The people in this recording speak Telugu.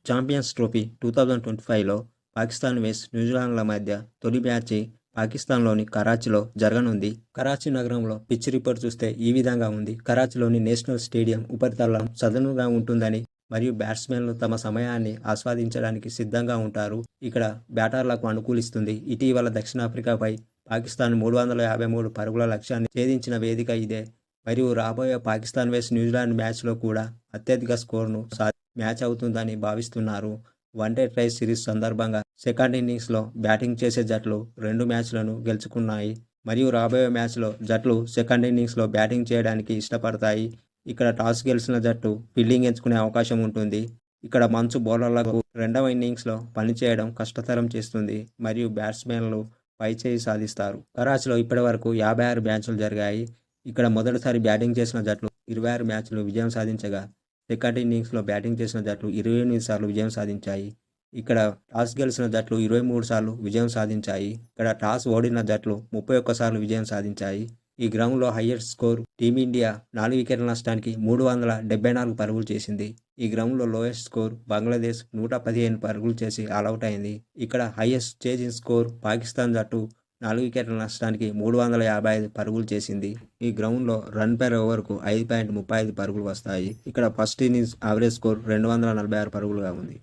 ఛాంపియన్స్ ట్రోఫీ 2025లో పాకిస్తాన్ వెస్ న్యూజిలాండ్ల మధ్య తొలి మ్యాచ్ పాకిస్తాన్లోని కరాచీలో జరగనుంది. కరాచీ నగరంలో పిచ్ రిపోర్ట్ చూస్తే ఈ విధంగా ఉంది. కరాచీలోని నేషనల్ స్టేడియం ఉపరితలం చదునుగా ఉంటుందని మరియు బ్యాట్స్మెన్లు తమ సమయాన్ని ఆస్వాదించడానికి సిద్ధంగా ఉంటారు. ఇక్కడ బ్యాటర్లకు అనుకూలిస్తుంది. ఇటీవల దక్షిణాఫ్రికాపై పాకిస్తాన్ 353 పరుగుల లక్ష్యాన్ని ఛేదించిన వేదిక ఇదే. మరియు రాబోయే పాకిస్తాన్ వెస్ న్యూజిలాండ్ మ్యాచ్లో కూడా అత్యధిక స్కోర్ను మ్యాచ్ అవుతుందని భావిస్తున్నారు. వన్డే ట్రై సిరీస్ సందర్భంగా సెకండ్ ఇన్నింగ్స్లో బ్యాటింగ్ చేసే జట్లు 2 మ్యాచ్లను గెలుచుకున్నాయి. మరియు రాబోయే మ్యాచ్లో జట్లు సెకండ్ ఇన్నింగ్స్లో బ్యాటింగ్ చేయడానికి ఇష్టపడతాయి. ఇక్కడ టాస్ గెలిచిన జట్టు ఫీల్డింగ్ ఎంచుకునే అవకాశం ఉంటుంది. ఇక్కడ మంచు బౌలర్లకు రెండవ ఇన్నింగ్స్లో పనిచేయడం కష్టతరం చేస్తుంది మరియు బ్యాట్స్మెన్లు పైచేయి సాధిస్తారు. కరాచీలో ఇప్పటివరకు 56 మ్యాచ్లు జరిగాయి. ఇక్కడ మొదటిసారి బ్యాటింగ్ చేసిన జట్లు 26 మ్యాచ్లు విజయం సాధించగా, సెకండ్ ఇన్నింగ్స్లో బ్యాటింగ్ చేసిన జట్లు 28 సార్లు విజయం సాధించాయి. ఇక్కడ టాస్ గెలిచిన జట్లు 23 సార్లు విజయం సాధించాయి. ఇక్కడ టాస్ ఓడిన జట్లు 31 సార్లు విజయం సాధించాయి. ఈ గ్రౌండ్లో హయ్యెస్ట్ స్కోర్ టీమిండియా 4 వికెట్ల నష్టానికి 374 పరుగులు చేసింది. ఈ గ్రౌండ్లో లోయెస్ట్ స్కోర్ బంగ్లాదేశ్ 115 పరుగులు చేసి ఆలౌట్ అయింది. ఇక్కడ హయ్యెస్ట్ చేజింగ్ స్కోర్ పాకిస్తాన్ జట్టు 4 వికెట్ల నష్టానికి 355 పరుగులు చేసింది. ఈ గ్రౌండ్లో రన్ పెర్ ఓవర్కు 5.35 పరుగులు వస్తాయి. ఇక్కడ ఫస్ట్ ఇన్నింగ్స్ యావరేజ్ స్కోర్ 246 పరుగులుగా ఉంది.